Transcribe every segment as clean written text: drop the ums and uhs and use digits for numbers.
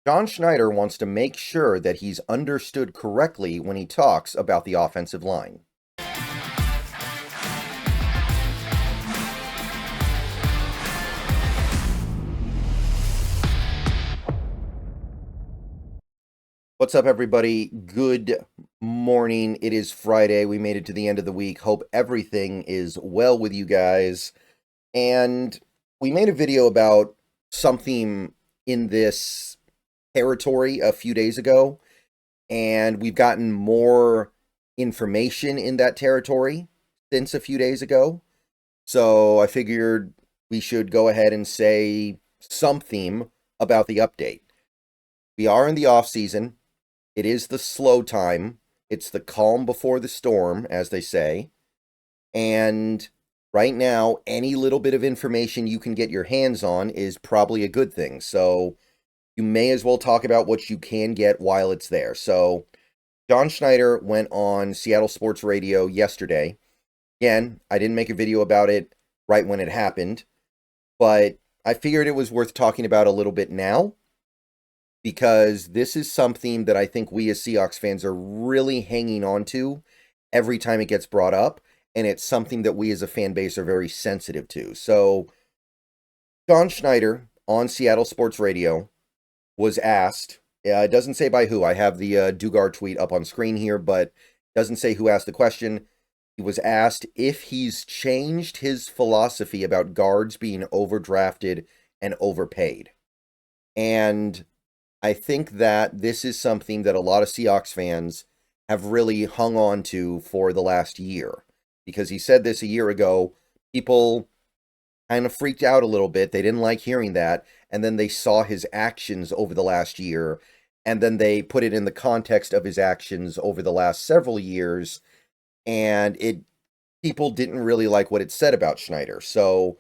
John Schneider wants to make sure that he's understood correctly when he talks about the offensive line. What's up, everybody? Good morning. It is Friday. We made it to the end of the week. Hope everything is well with you guys. And we made a video about something in this territory a few days ago, and we've gotten more information in that territory since a few days ago. So I figured we should go ahead and say something about the update. We are in the off season. It is the slow time. It's the calm before the storm, as they say. And right now, any little bit of information you can get your hands on is probably a good thing. So you may as well talk about what you can get while it's there. So John Schneider went on Seattle Sports Radio yesterday. Again, I didn't make a video about it right when it happened, but I figured it was worth talking about a little bit now, because this is something that I think we as Seahawks fans are really hanging on to every time it gets brought up, and it's something that we as a fan base are very sensitive to. So John Schneider on Seattle Sports Radio was asked, it doesn't say by who, I have the Dugard tweet up on screen here, but it doesn't say who asked the question. He was asked if he's changed his philosophy about guards being overdrafted and overpaid. And I think that this is something that a lot of Seahawks fans have really hung on to for the last year, because he said this a year ago. People kind of freaked out a little bit. They didn't like hearing that. And then they saw his actions over the last year, and then they put it in the context of his actions over the last several years, and people didn't really like what it said about Schneider. So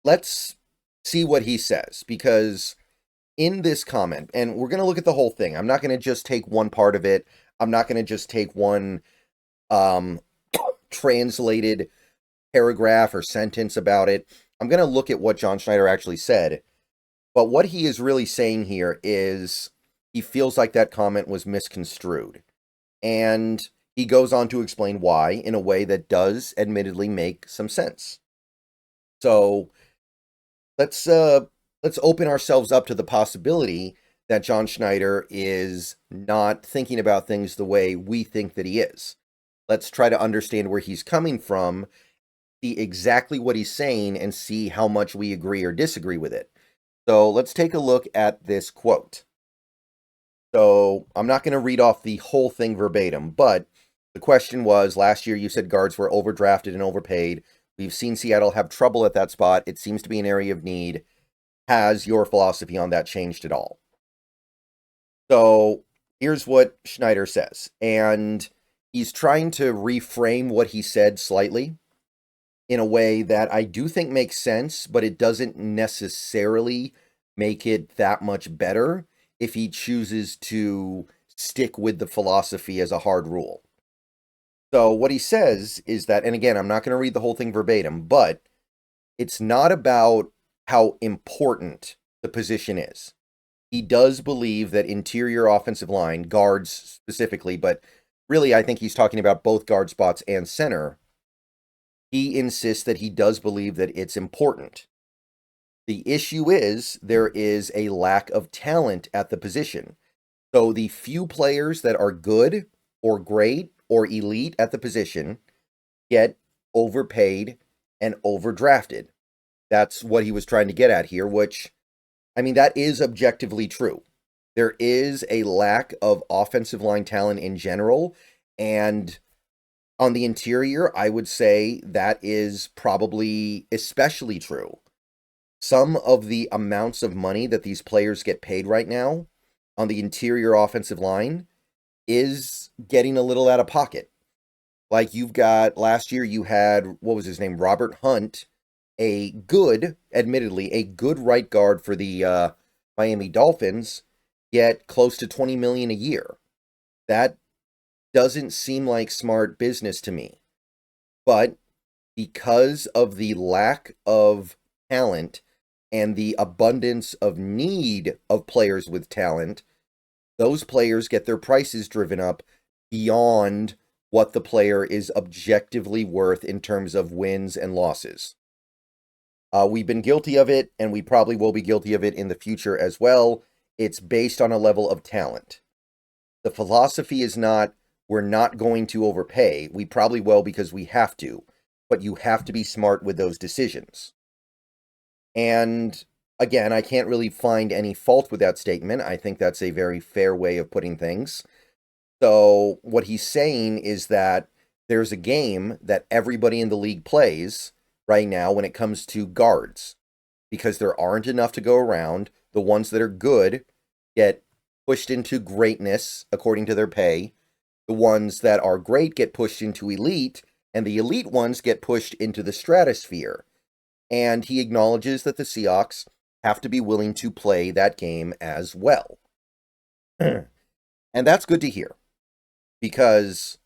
let's see what he says, because in this comment, and we're going to look at the whole thing. I'm not going to just take one part of it. I'm not going to just take one translated paragraph or sentence about it. I'm going to look at what John Schneider actually said. But what he is really saying here is he feels like that comment was misconstrued. And he goes on to explain why in a way that does admittedly make some sense. So let's open ourselves up to the possibility that John Schneider is not thinking about things the way we think that he is. Let's try to understand where he's coming from, see exactly what he's saying, and see how much we agree or disagree with it. So let's take a look at this quote. So I'm not going to read off the whole thing verbatim, but the question was, last year you said guards were overdrafted and overpaid. We've seen Seattle have trouble at that spot. It seems to be an area of need. Has your philosophy on that changed at all? So here's what Schneider says, and he's trying to reframe what he said slightly in a way that I do think makes sense, but it doesn't necessarily make it that much better if he chooses to stick with the philosophy as a hard rule. So what he says is that, and again, I'm not going to read the whole thing verbatim, but it's not about how important the position is. He does believe that interior offensive line, guards specifically, but really I think he's talking about both guard spots and center. He insists that he does believe that it's important. The issue is there is a lack of talent at the position. So the few players that are good or great or elite at the position get overpaid and overdrafted. That's what he was trying to get at here, which, I mean, that is objectively true. There is a lack of offensive line talent in general, and on the interior, I would say that is probably especially true. Some of the amounts of money that these players get paid right now on the interior offensive line is getting a little out of pocket. Like you've got, last year you had, what was his name, Robert Hunt, admittedly, a good right guard for the Miami Dolphins, get close to $20 million a year. That doesn't seem like smart business to me. But because of the lack of talent and the abundance of need of players with talent, those players get their prices driven up beyond what the player is objectively worth in terms of wins and losses. We've been guilty of it, and we probably will be guilty of it in the future as well. It's based on a level of talent. The philosophy is not, we're not going to overpay. We probably will because we have to, but you have to be smart with those decisions. And again, I can't really find any fault with that statement. I think that's a very fair way of putting things. So what he's saying is that there's a game that everybody in the league plays right now when it comes to guards, because there aren't enough to go around. The ones that are good get pushed into greatness according to their pay. The ones that are great get pushed into elite, and the elite ones get pushed into the stratosphere. And he acknowledges that the Seahawks have to be willing to play that game as well. And that's good to hear, because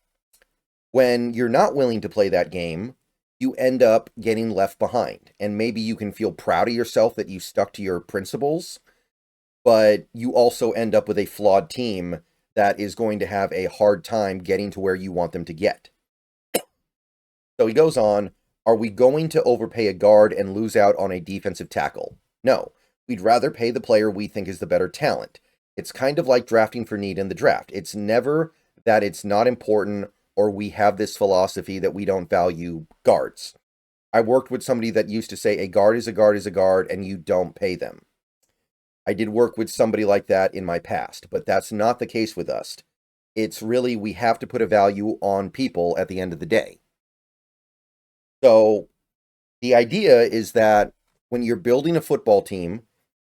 when you're not willing to play that game, you end up getting left behind. And maybe you can feel proud of yourself that you stuck to your principles, but you also end up with a flawed team that is going to have a hard time getting to where you want them to get. So he goes on, are we going to overpay a guard and lose out on a defensive tackle? No, we'd rather pay the player we think is the better talent. It's kind of like drafting for need in the draft. It's never that it's not important or we have this philosophy that we don't value guards. I worked with somebody that used to say a guard is a guard is a guard and you don't pay them. I did work with somebody like that in my past, but that's not the case with us. It's really, we have to put a value on people at the end of the day. So the idea is that when you're building a football team,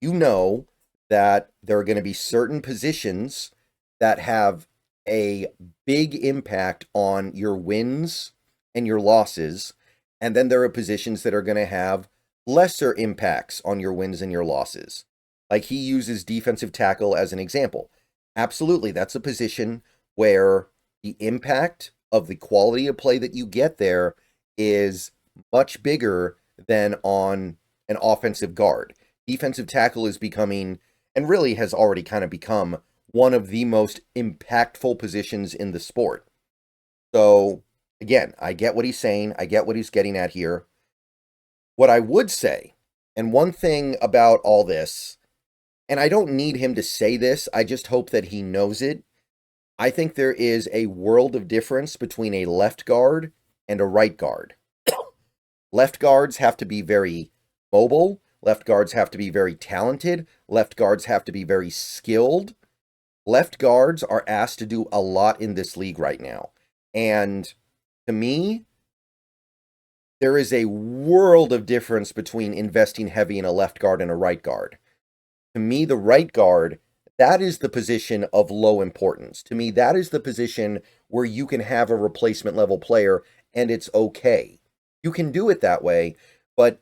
you know that there are going to be certain positions that have a big impact on your wins and your losses, and then there are positions that are going to have lesser impacts on your wins and your losses. Like he uses defensive tackle as an example. Absolutely, that's a position where the impact of the quality of play that you get there is much bigger than on an offensive guard. Defensive tackle is becoming, and really has already kind of become, one of the most impactful positions in the sport. So, again, I get what he's saying. I get what he's getting at here. What I would say, and one thing about all this, and I don't need him to say this, I just hope that he knows it. I think there is a world of difference between a left guard and a right guard. Left guards have to be very mobile. Left guards have to be very talented. Left guards have to be very skilled. Left guards are asked to do a lot in this league right now. And to me, there is a world of difference between investing heavy in a left guard and a right guard. To me, the right guard, that is the position of low importance. To me, that is the position where you can have a replacement level player and it's okay. You can do it that way, but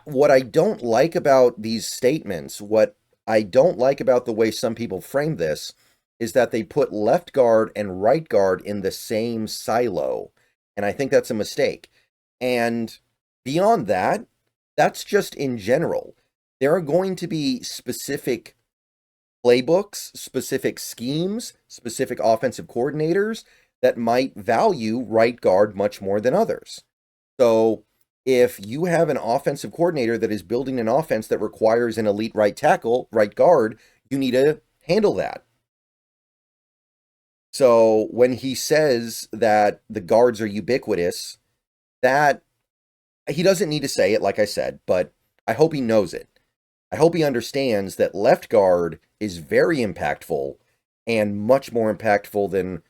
what I don't like about these statements, what I don't like about the way some people frame this, is that they put left guard and right guard in the same silo, and I think that's a mistake. And beyond that, that's just in general. There are going to be specific playbooks, specific schemes, specific offensive coordinators that might value right guard much more than others. So if you have an offensive coordinator that is building an offense that requires an elite right tackle, right guard, you need to handle that. So when he says that the guards are ubiquitous, that he doesn't need to say it, like I said, but I hope he knows it. I hope he understands that left guard is very impactful and much more impactful than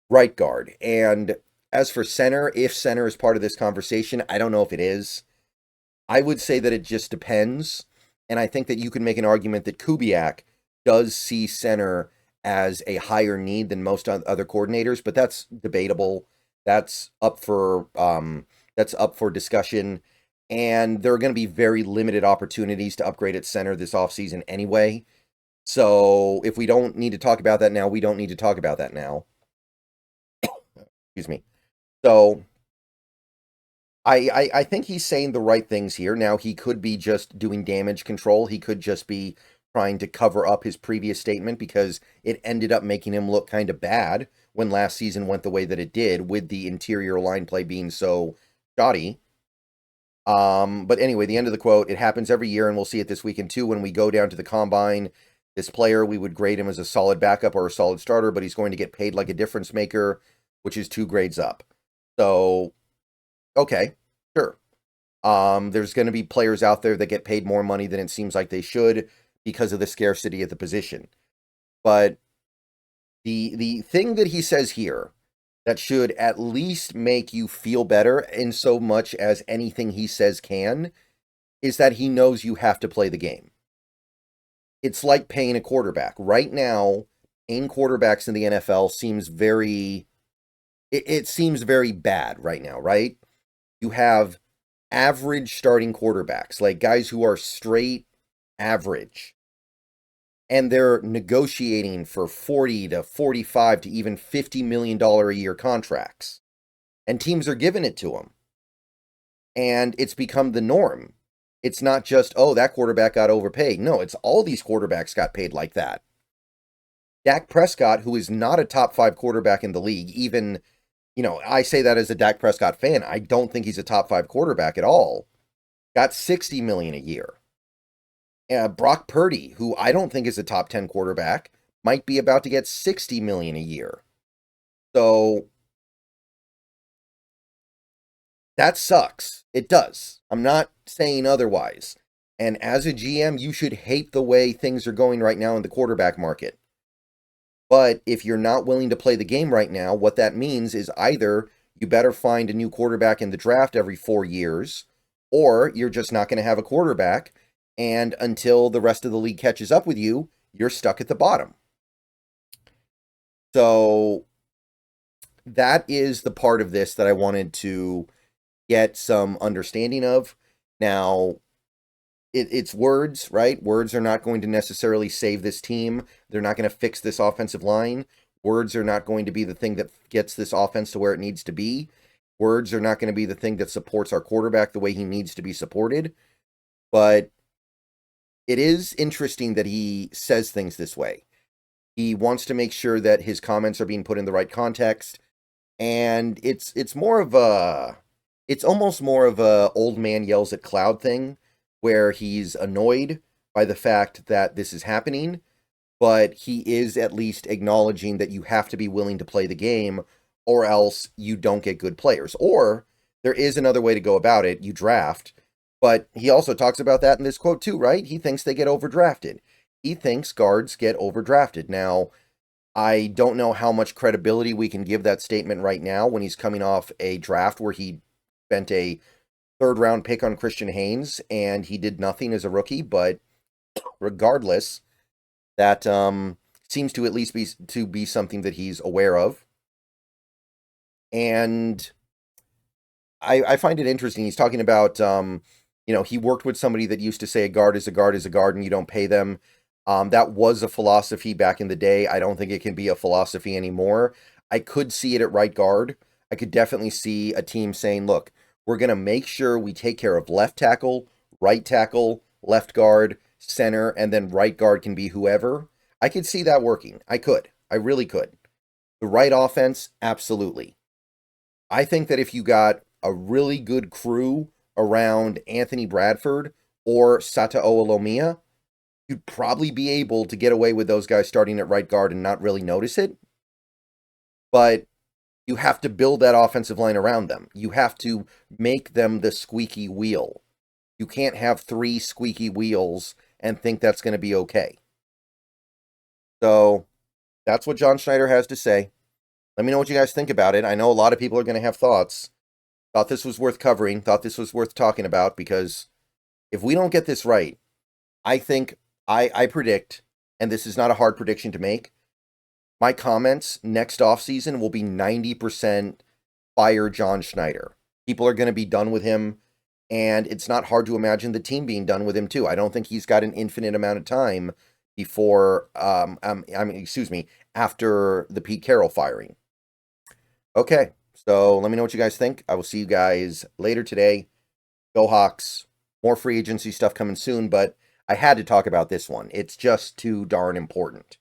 right guard. And as for center, if center is part of this conversation, I don't know if it is. I would say that it just depends. And I think that you can make an argument that Kubiak does see center as a higher need than most other coordinators, but that's debatable. That's up for discussion. And there are going to be very limited opportunities to upgrade at center this offseason anyway. So if we don't need to talk about that now, we don't need to talk about that now. Excuse me. So I think he's saying the right things here. Now, he could be just doing damage control. He could just be trying to cover up his previous statement because it ended up making him look kind of bad when last season went the way that it did, with the interior line play being so shoddy. But anyway, the end of the quote, it happens every year, and we'll see it this weekend too. When we go down to the combine, this player, we would grade him as a solid backup or a solid starter, but he's going to get paid like a difference maker, which is 2 grades up. So, okay, sure. There's going to be players out there that get paid more money than it seems like they should because of the scarcity of the position. But the thing that he says here that should at least make you feel better, in so much as anything he says can, is that he knows you have to play the game. It's like paying a quarterback. Right now, paying quarterbacks in the NFL seems very... It seems very bad right now, right? You have average starting quarterbacks, like guys who are straight average, and they're negotiating for 40 to 45 to even $50 million a year contracts. And teams are giving it to them. And it's become the norm. It's not just, oh, that quarterback got overpaid. No, it's all these quarterbacks got paid like that. Dak Prescott, who is not a top 5 quarterback in the league, even, I say that as a Dak Prescott fan. I don't think he's a top 5 quarterback at all. Got $60 million a year. Brock Purdy, who I don't think is a top 10 quarterback, might be about to get $60 million a year. So that sucks. It does. I'm not saying otherwise. And as a GM, you should hate the way things are going right now in the quarterback market. But if you're not willing to play the game right now, what that means is either you better find a new quarterback in the draft every 4 years, or you're just not going to have a quarterback, and until the rest of the league catches up with you, you're stuck at the bottom. So that is the part of this that I wanted to get some understanding of. Now, it's words, right? Words are not going to necessarily save this team. They're not going to fix this offensive line. Words are not going to be the thing that gets this offense to where it needs to be. Words are not going to be the thing that supports our quarterback the way he needs to be supported. But it is interesting that he says things this way. He wants to make sure that his comments are being put in the right context. And it's almost more of a old man yells at cloud thing, where he's annoyed by the fact that this is happening, but he is at least acknowledging that you have to be willing to play the game, or else you don't get good players. Or there is another way to go about it. You draft. But he also talks about that in this quote too, right? He thinks they get overdrafted. He thinks guards get overdrafted. Now, I don't know how much credibility we can give that statement right now when he's coming off a draft where he spent a 3rd round pick on Christian Haynes and he did nothing as a rookie. But regardless, that seems to at least be something that he's aware of. And I find it interesting. He's talking about, he worked with somebody that used to say a guard is a guard is a guard and you don't pay them. That was a philosophy back in the day. I don't think it can be a philosophy anymore. I could see it at right guard. I could definitely see a team saying, look, we're going to make sure we take care of left tackle, left guard, center, and then right guard can be whoever. I could see that working. I could. I really could. The right offense, absolutely. I think that if you got a really good crew around Anthony Bradford or Sata Oolomia, you'd probably be able to get away with those guys starting at right guard and not really notice it. But you have to build that offensive line around them. You have to make them the squeaky wheel. You can't have 3 squeaky wheels and think that's going to be okay. So that's what John Schneider has to say. Let me know what you guys think about it. I know a lot of people are going to have thoughts. Thought this was worth covering. Thought this was worth talking about, because if we don't get this right, I think I predict, and this is not a hard prediction to make, my comments next offseason will be 90% fire John Schneider. People are going to be done with him, and it's not hard to imagine the team being done with him too. I don't think he's got an infinite amount of time before, after the Pete Carroll firing. Okay, So let me know what you guys think. I will see you guys later today. Go Hawks. More free agency stuff coming soon, but I had to talk about this one. It's just too darn important.